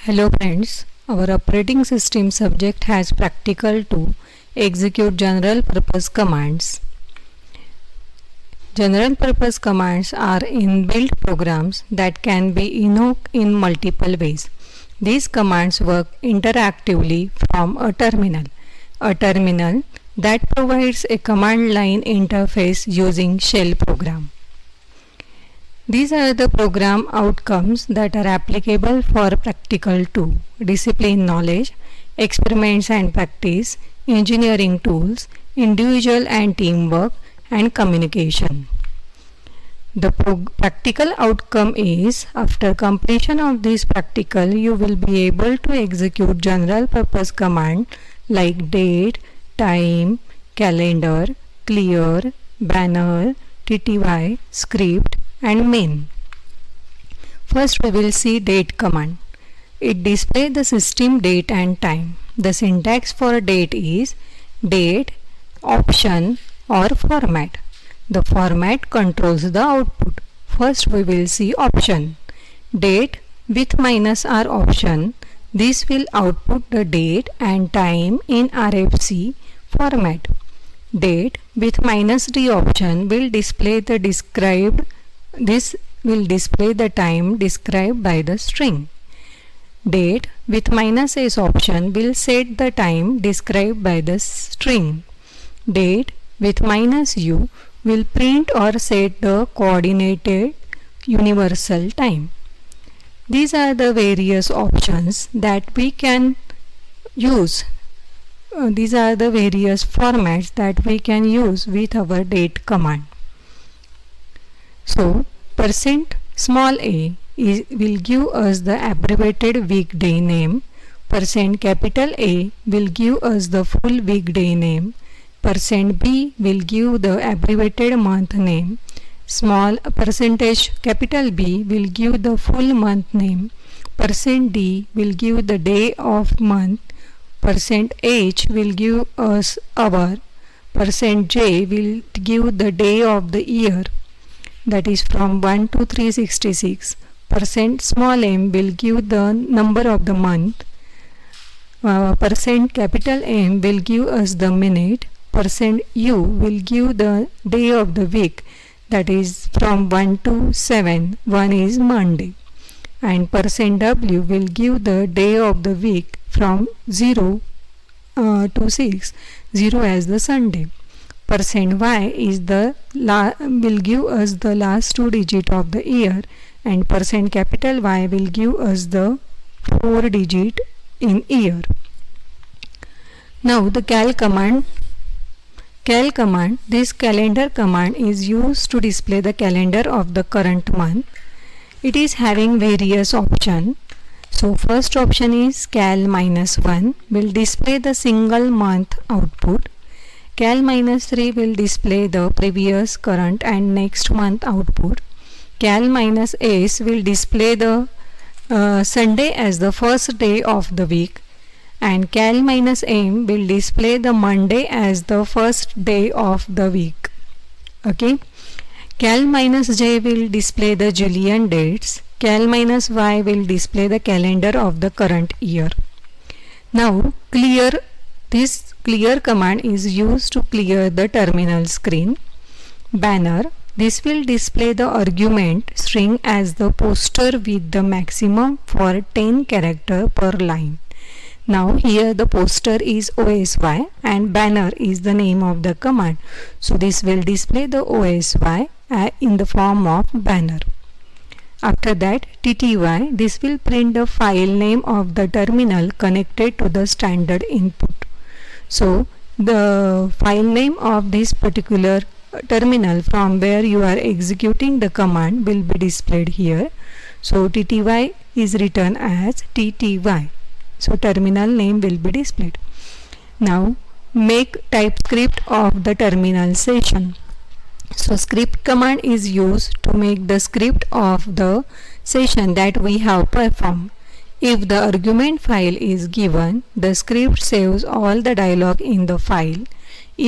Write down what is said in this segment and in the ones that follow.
Hello friends, our operating system subject has practical to execute general purpose commands. General purpose commands are inbuilt programs that can be invoked in multiple ways. These commands work interactively from a terminal that provides a command line interface using shell program. These are the program outcomes that are applicable for practical 2, discipline knowledge, experiments and practice, engineering tools, individual and teamwork, and communication. The practical outcome is, after completion of this practical, you will be able to execute general purpose command like date, time, calendar, clear, banner, tty, script, and main. First we will see date command. It displays the system date and time. The syntax for date is date, option or format. The format controls the output. First we will see option. Date with minus R option. This will output the date and time in RFC format. Date with minus D option will display the time described by the string. Date with minus S option will set the time described by the string. Date with minus U will print or set the coordinated universal time. These are the various options that we can use. These are the various formats that we can use with our date command. So, %a will give us the abbreviated weekday name. %A will give us the full weekday name. %b will give the abbreviated month name. %B will give the full month name. %d will give the day of month. %h will give us hour. %j will give the day of the year, that is from 1 to 366. %m will give the number of the month. %M will give us the minute. %u will give the day of the week, that is from 1 to 7. 1 is Monday. And %w will give the day of the week from 0 to 6. 0 as the Sunday. %y is will give us the last 2 digit of the year, and %Y will give us the 4 digit in year. Now the cal command. This calendar command is used to display the calendar of the current month. It is having various options. So first option is cal -1 will display the single month output. Cal -3 will display the previous, current and next month output. Cal -s will display the Sunday as the first day of the week, and cal -m will display the Monday as the first day of the week. Okay. Cal -j will display the Julian dates. Cal -y will display the calendar of the current year. Now this clear command is used to clear the terminal screen. Banner. This will display the argument string as the poster with the maximum for 10 character per line. Now here the poster is OSY and banner is the name of the command. So this will display the OSY in the form of banner. After that TTY, this will print the file name of the terminal connected to the standard input. So the file name of this particular terminal from where you are executing the command will be displayed here. So TTY is written as TTY. So terminal name will be displayed. Now make TypeScript of the terminal session. So script command is used to make the script of the session that we have performed. If the argument file is given, the script saves all the dialog in the file.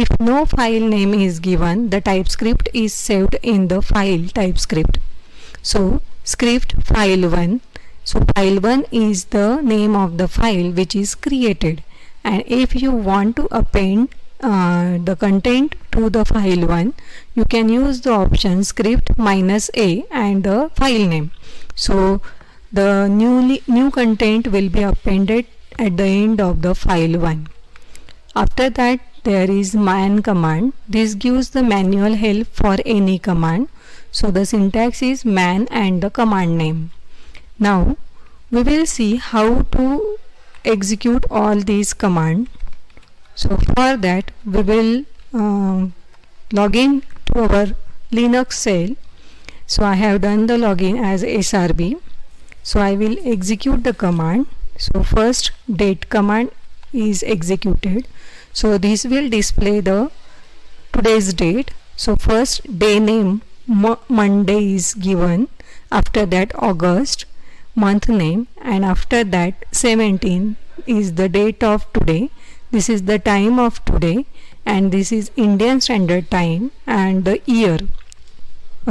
If no file name is given, the TypeScript is saved in the file TypeScript. So script file1 So file1 is the name of the file which is created, and if you want to append the content to the file1, you can use the option script -a and the file name. So the new content will be appended at the end of the file1. After that, there is man command. This gives the manual help for any command. So the syntax is man and the command name. Now we will see how to execute all these commands. So for that we will log in to our Linux shell. So I have done the login as SRB. So I will execute the command. So first date command is executed. So this will display the today's date. So first day name Monday is given, after that August month name, and after that 17 is the date of today. This is the time of today, and this is Indian Standard Time and the year.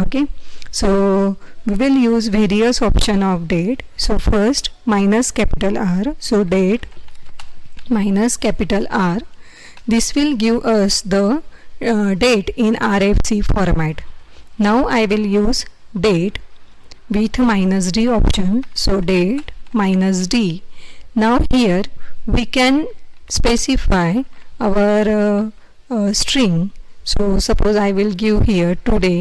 Okay, so we will use various option of date. So first minus capital R, so date minus capital R. This will give us the date in RFC format. Now I will use date with -d option. So date -d. Now here we can specify our string. So suppose I will give here today.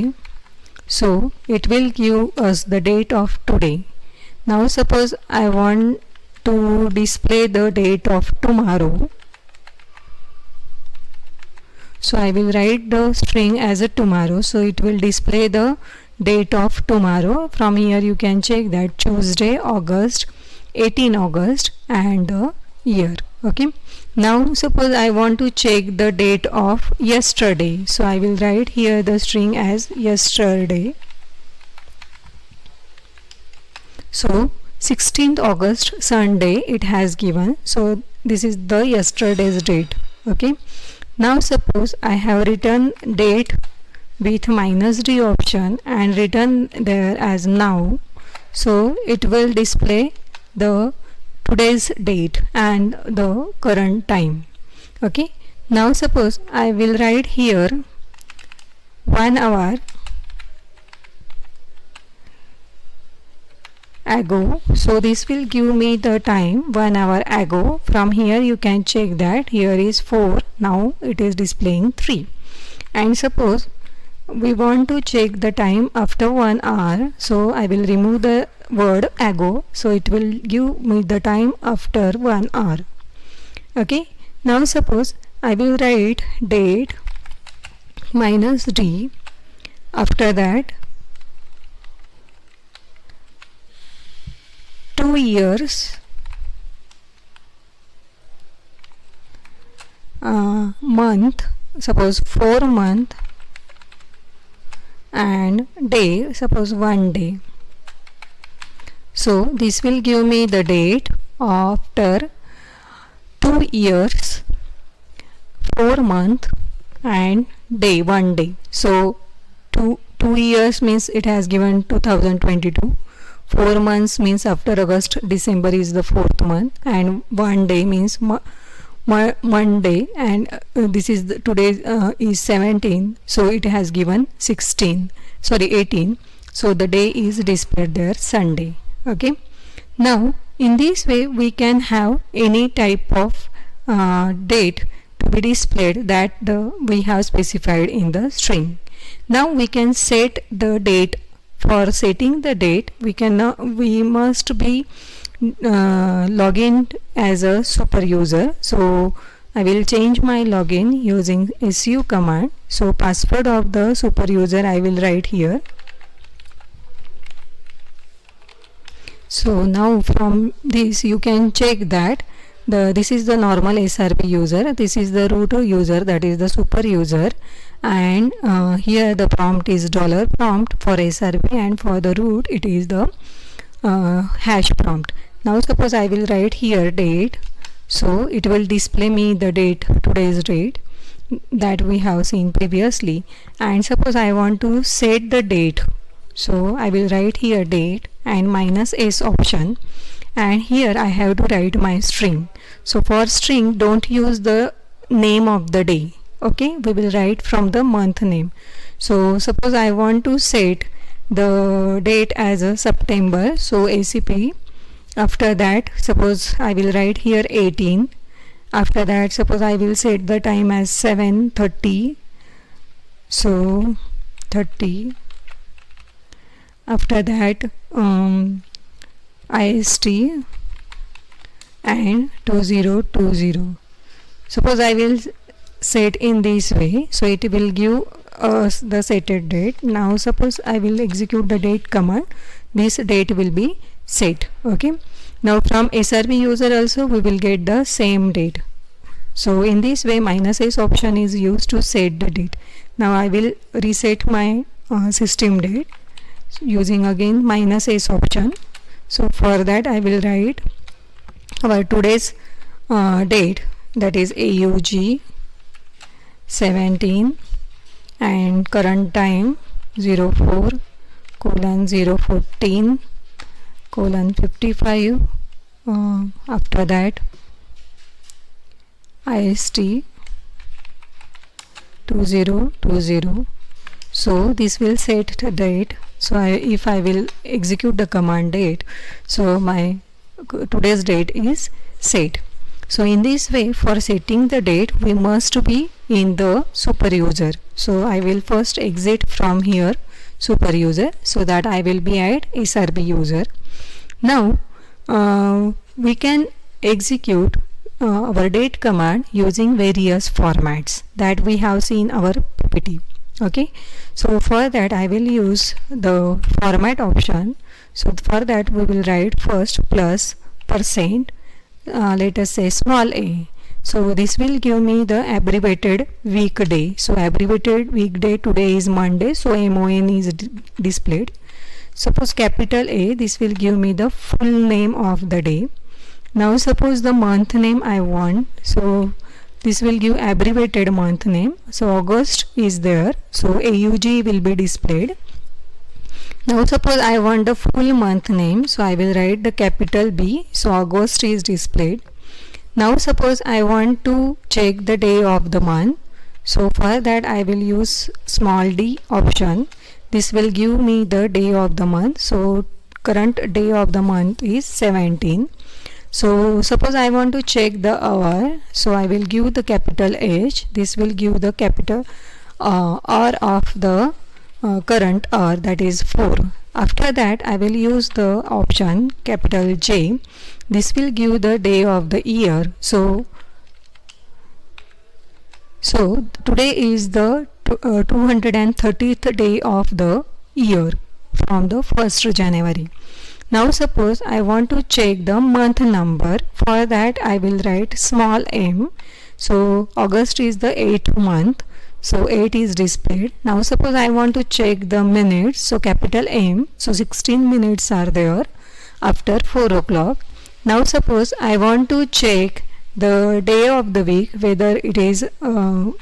So it will give us the date of today. Now suppose I want to display the date of tomorrow. So I will write the string as a tomorrow. So it will display the date of tomorrow. From here you can check that Tuesday, August, 18 August and the year. Okay. Now suppose I want to check the date of yesterday. So I will write here the string as yesterday. So 16th August Sunday it has given. So this is the yesterday's date. Okay. Now suppose I have written date with -d option and written there as now. So it will display the today's date and the current time. Okay. Now suppose I will write here 1 hour ago. So this will give me the time 1 hour ago. From here you can check that here is 4, now it is displaying 3. And suppose we want to check the time after 1 hour, so I will remove the word ago, so it will give me the time after 1 hour. Okay. Now suppose I will write date -d, after that 2 years month, suppose 4 month, and day, suppose 1 day. So this will give me the date after 2 years, 4 month and day, 1 day. So 2 years means it has given 2022. 4 months means after August, December is the 4th month, and 1 day means Monday, and this is today is 17, so it has given 18. So the day is displayed there Sunday. Okay. Now in this way we can have any type of date to be displayed that we have specified in the string. Now we can set the date. For setting the date we must be login as a super user. So I will change my login using su command. So password of the super user I will write here. So now from this you can check that this is the normal SRB user, this is the root user, that is the super user, and here the prompt is $prompt for SRB, and for the root it is the hash prompt. Now suppose I will write here date, so it will display me the date, today's date that we have seen previously. And suppose I want to set the date So I will write here date and minus s option, and here I have to write my string. So for string, don't use the name of the day. Okay, we will write from the month name. So suppose I want to set the date as a September, so ACP. After that, suppose I will write here 18. After that, suppose I will set the time as 7:30. So 30. After that, IST and 2020. Suppose I will set in this way, so it will give us the setted date. Now suppose I will execute the date command, this date will be set. Okay, now from SRB user also we will get the same date. So in this way, minus s option is used to set the date. Now I will reset my system date using again minus s option. So for that I will write our today's date, that is AUG 17 and current time 04:014:55. After that IST 2020. So this will set the date. So if I will execute the command date, so my today's date is set. So in this way, for setting the date, we must be in the super user. So I will first exit from here super user, so that I will be at SRB user. Now we can execute our date command using various formats that we have seen our PPT. Okay, so for that I will use the format option. So for that we will write first plus %, let us say small a. So this will give me the abbreviated weekday. So abbreviated weekday today is Monday, so MON is displayed. Suppose capital A, this will give me the full name of the day. Now suppose the month name I want, so this will give abbreviated month name. So August is there, so AUG will be displayed. Now suppose I want the full month name, so I will write the capital B, so August is displayed. Now suppose I want to check the day of the month, so for that I will use small d option. This will give me the day of the month. So current day of the month is 17. So suppose I want to check the hour, so I will give the capital H. This will give the capital hour of the current hour, that is 4. After that I will use the option capital J. This will give the day of the year. So today is the 230th day of the year from the 1st January. Now suppose I want to check the month number. For that I will write small m. So August is the 8th month, so 8 is displayed. Now suppose I want to check the minutes, so capital M. So 16 minutes are there after 4 o'clock. Now suppose I want to check the day of the week, whether it is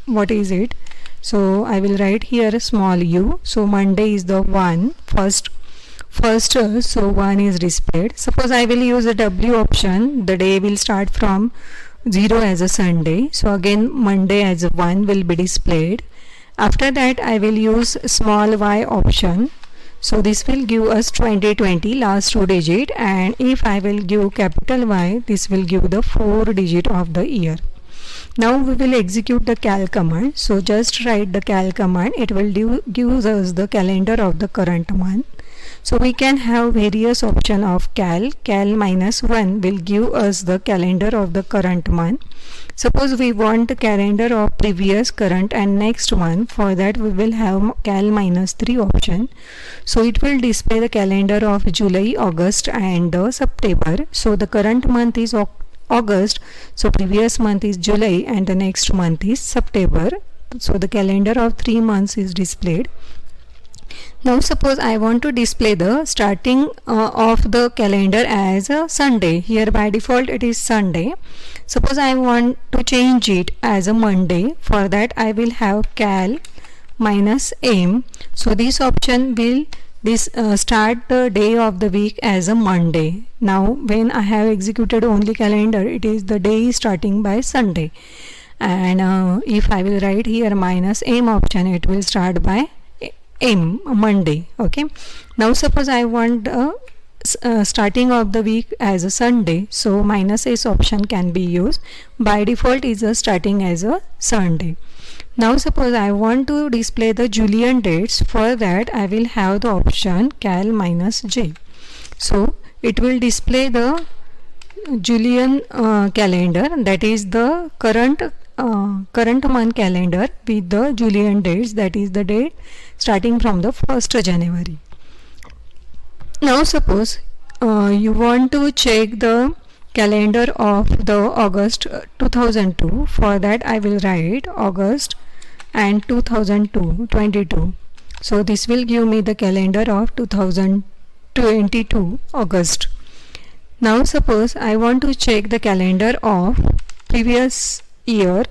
what is it. So I will write here small u. So Monday is the first, so 1 is displayed. Suppose I will use the W option, the day will start from 0 as a Sunday, so again Monday as a 1 will be displayed. After that I will use small y option, so this will give us 2020 last 2 digit, and if I will give capital Y, this will give the 4 digit of the year. Now we will execute the cal command. So just write the cal command, it will give us the calendar of the current month. So we can have various option of cal -1 will give us the calendar of the current month. Suppose we want the calendar of previous, current and next month. For that we will have cal -3 option. So it will display the calendar of July, August and September. So the current month is August, so previous month is July and the next month is September. So the calendar of 3 months is displayed. Now suppose I want to display the starting of the calendar as a Sunday. Here by default it is Sunday. Suppose I want to change it as a Monday. For that I will have cal -m. So this option will this start the day of the week as a Monday. Now when I have executed only calendar, it is the day starting by Sunday. And if I will write here minus M option, it will start by M, Monday. Okay. Now suppose I want starting of the week as a Sunday, so minus S option can be used. By default is a starting as a Sunday. Now suppose I want to display the Julian dates. For that I will have the option cal minus J. So it will display the Julian calendar, that is the current month calendar with the Julian dates, that is the date starting from the 1st January. Now suppose you want to check the calendar of the August 2002. For that I will write August and 2022. So this will give me the calendar of 2022 August. Now suppose I want to check the calendar of previous year,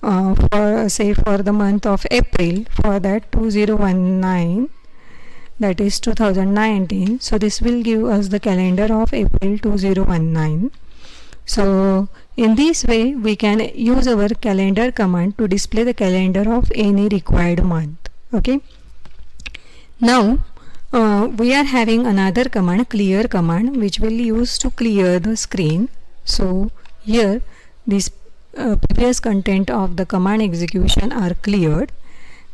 for the month of April. For that 2019, that is 2019. So this will give us the calendar of April 2019. So in this way we can use our calendar command to display the calendar of any required month. Okay. Now we are having another command, clear command, which will use to clear the screen. So here this previous content of the command execution are cleared.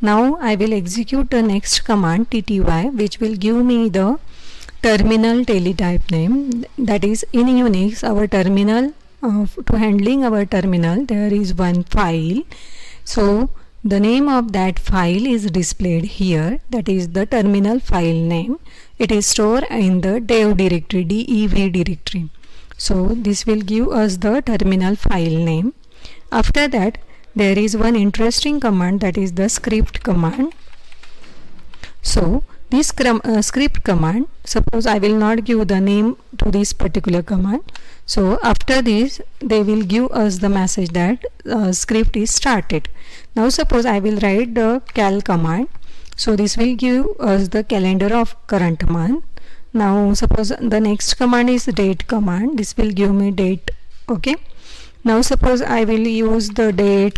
Now I will execute the next command tty, which will give me the terminal teletype name. That is, in Unix our terminal, to handling our terminal there is one file. So the name of that file is displayed here, that is the terminal file name. It is stored in the dev directory, dev directory. So this will give us the terminal file name. After that there is one interesting command, that is the script command. So this script command, suppose I will not give the name to this particular command. So after this they will give us the message that script is started. Now suppose I will write the cal command. So this will give us the calendar of current month. Now suppose the next command is date command. This will give me date. Okay. Now suppose I will use the date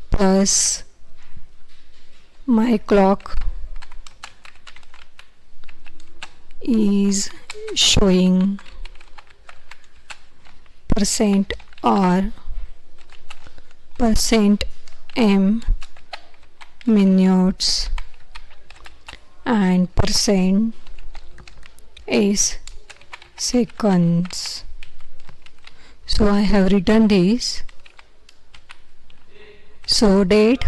plus my clock is showing %R %M minutes and %S seconds. So I have written this. So date,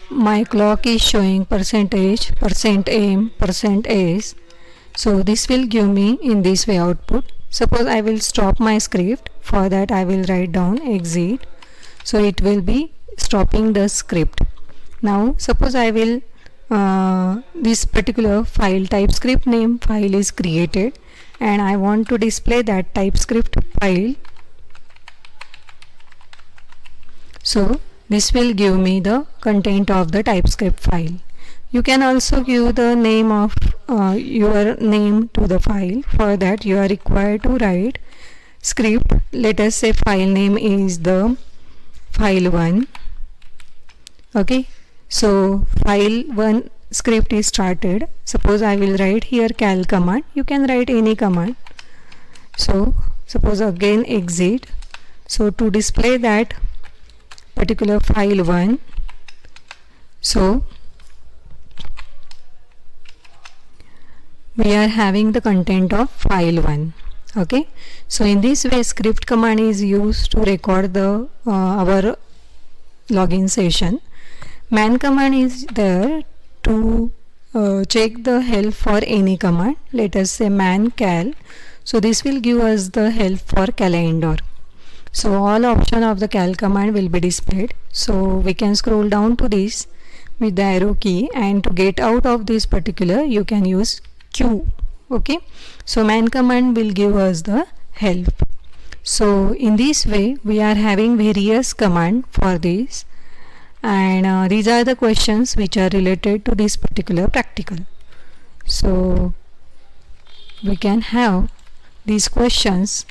my clock is showing percentage, %M, %S. So this will give me in this way output. Suppose I will stop my script. For that I will write down exit. So it will be stopping the script. Now suppose I will this particular file TypeScript name file is created and I want to display that TypeScript file. So this will give me the content of the TypeScript file. You can also give the name of your name to the file. For that you are required to write script. Let us say file name is the file1. Okay, so file1 script is started. Suppose I will write here cal command. You can write any command. So suppose again exit. So to display that particular file1, so we are having the content of file1. Okay, so in this way script command is used to record the our login session. Man command is there to check the help for any command. Let us say man cal. So this will give us the help for calendar. So all option of the cal command will be displayed. So we can scroll down to this with the arrow key, and to get out of this particular you can use Q. Okay, so man command will give us the help. So in this way we are having various command for this, and these are the questions which are related to this particular practical. So we can have these questions